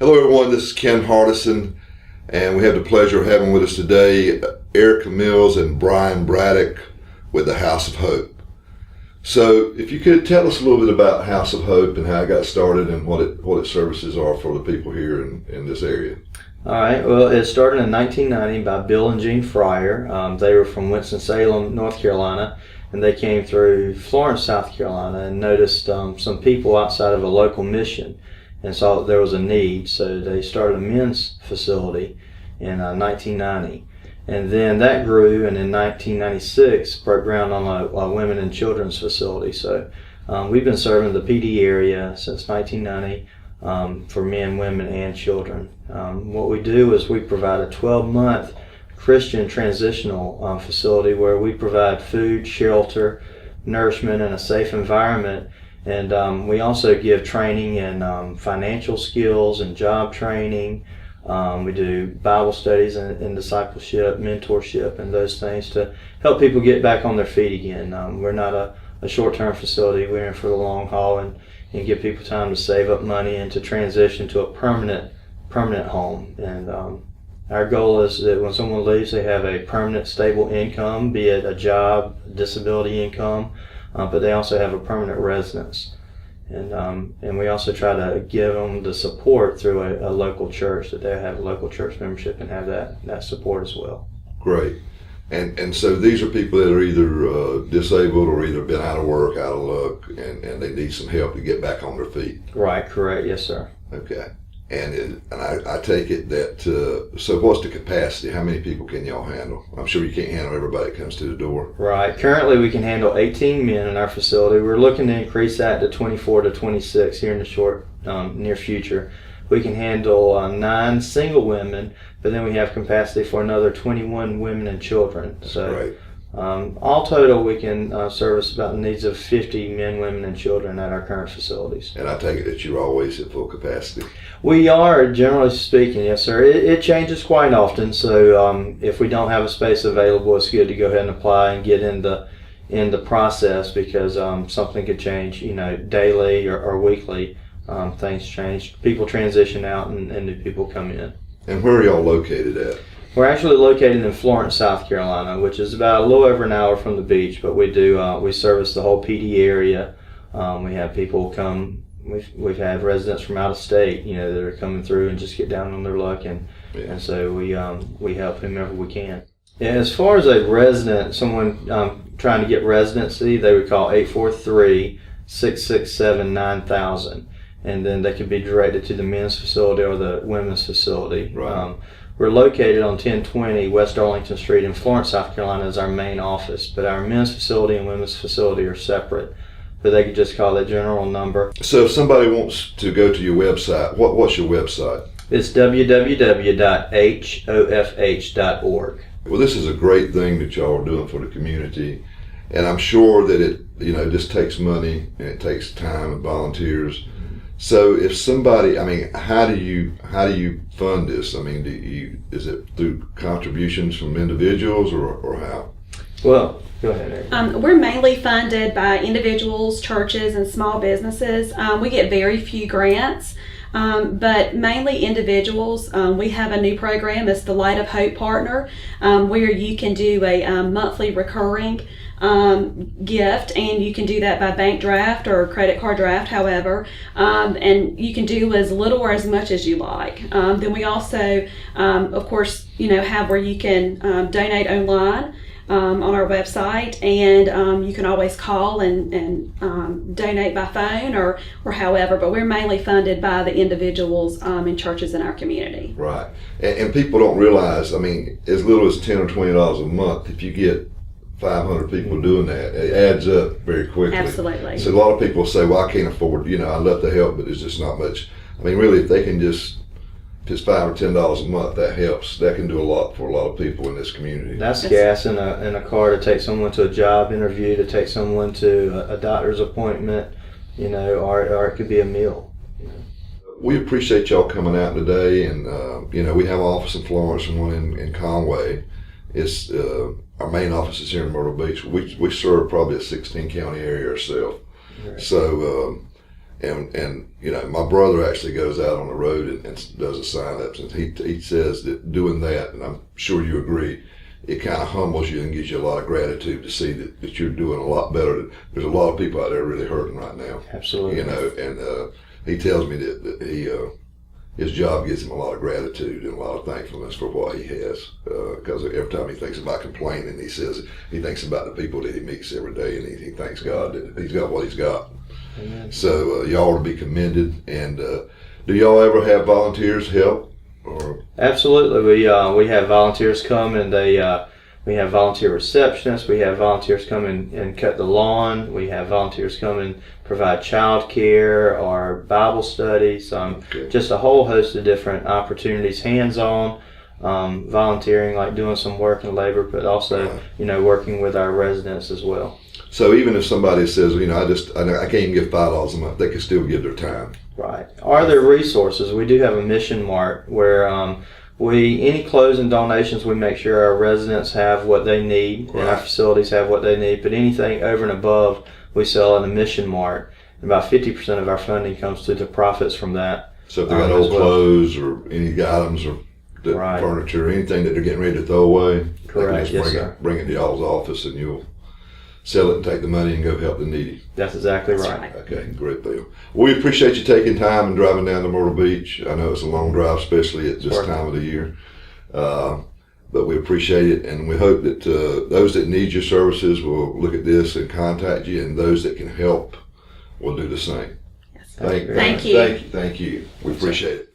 Hello everyone, this is Ken Hardison, and we have the pleasure of having with us today Erica Mills and Brian Braddock with the House of Hope. So if you could tell us a little bit about House of Hope and how it got started and what its services are for the people here in this area. All right, well, it started in 1990 by Bill and Jean Fryer. They were from Winston-Salem, North Carolina, and they came through Florence, South Carolina, and noticed some people outside of a local mission and saw that there was a need, so they started a men's facility in 1990. And then that grew, and in 1996 broke ground on a women and children's facility. So we've been serving the PD area since 1990 for men, women, and children. What we do is we provide a 12-month Christian transitional facility where we provide food, shelter, nourishment, and a safe environment. And we also give training in financial skills and job training. We do Bible studies and discipleship, mentorship, and those things to help people get back on their feet again. We're not a short-term facility. We're in for the long haul and give people time to save up money and to transition to a permanent home. And our goal is that when someone leaves, they have a permanent, stable income, be it a job, disability income, but they also have a permanent residence. And we also try to give them the support through a local church, that they have a local church membership and have that support as well. Great. And so these are people that are either disabled or either been out of work, out of luck, and they need some help to get back on their feet. Right, correct, yes sir. Okay. And I take it that, so what's the capacity? How many people can y'all handle? I'm sure you can't handle everybody that comes to the door. Right. Currently we can handle 18 men in our facility. We're looking to increase that to 24 to 26 here in the short, near future. We can handle 9 single women, but then we have capacity for another 21 women and children. So right. All total, we can service about the needs of 50 men, women, and children at our current facilities. And I take it that you're always at full capacity. We are, generally speaking, yes, sir. It changes quite often, so if we don't have a space available, it's good to go ahead and apply and get in the process, because something could change, daily or weekly. Things change. People transition out and new people come in. And where are y'all located at? We're actually located in Florence, South Carolina, which is about a little over an hour from the beach, but we service the whole PD area. We have people come, we've had residents from out of state, that are coming through and just get down on their luck, and so we help whomever we can. Yeah, as far as a resident, someone trying to get residency, they would call 843-667-9000, and then they could be directed to the men's facility or the women's facility. Right. We're located on 1020 West Arlington Street in Florence, South Carolina is our main office, but our men's facility and women's facility are separate. But they could just call that general number. So if somebody wants to go to your website, what's your website? It's www.hofh.org. Well, this is a great thing that y'all are doing for the community, and I'm sure that it just takes money and it takes time and volunteers. So if somebody, how do you fund this? Is it through contributions from individuals or how? Well, go ahead, Eric. We're mainly funded by individuals, churches, and small businesses. We get very few grants, but mainly individuals. We have a new program, it's the Light of Hope Partner, where you can do a monthly recurring gift, and you can do that by bank draft or credit card draft, however, and you can do as little or as much as you like. Then we also, of course, have where you can donate online on our website, and you can always call and donate by phone or however, but we're mainly funded by the individuals and churches in our community. Right. And people don't realize, as little as $10 or $20 a month, if you get 500 people doing that, it adds up very quickly. Absolutely. So a lot of people say, well, I can't afford, I'd love to help, but it's just not much. Really, if they can just, if it's $5 or $10 a month, that helps. That can do a lot for a lot of people in this community. That's gas in a car to take someone to a job interview, to take someone to a doctor's appointment, or it could be a meal. We appreciate y'all coming out today, and we have an office in Florence and one in Conway. It's our main office is here in Myrtle Beach. We serve probably a 16 county area ourselves. Right. So And you know, my brother actually goes out on the road and does the sign-ups, and he says that doing that, and I'm sure you agree, it kind of humbles you and gives you a lot of gratitude to see that you're doing a lot better. There's a lot of people out there really hurting right now. Absolutely. You know, and he tells me that he his job gives him a lot of gratitude and a lot of thankfulness for what he has. Because every time he thinks about complaining, he says he thinks about the people that he meets every day, and he thanks God that he's got what he's got. Amen. So y'all are to be commended. And do y'all ever have volunteers help? Or Absolutely. We have volunteers come, and we have volunteer receptionists. We have volunteers come and cut the lawn. We have volunteers come and provide child care or Bible studies. Okay. Just a whole host of different opportunities, hands-on volunteering, like doing some work and labor, but also working with our residents as well. So even if somebody says, you know, I can't even give $5 a month, they can still give their time. Right. Are there resources? We do have a mission mart where any closing donations, we make sure our residents have what they need and our facilities have what they need. But anything over and above, we sell in a mission mart. About 50% of our funding comes to the profits from that. So if they got old clothes or any items or furniture, anything that they're getting ready to throw away, Correct. they can just bring it to y'all's office and you'll sell it and take the money and go help the needy. That's exactly That's right. Okay, great deal. We appreciate you taking time and driving down to Myrtle Beach. I know it's a long drive, especially at this time of the year. But we appreciate it, and we hope that those that need your services will look at this and contact you, and those that can help will do the same. Yes. Thank you. Thank you. Thank you. We appreciate it.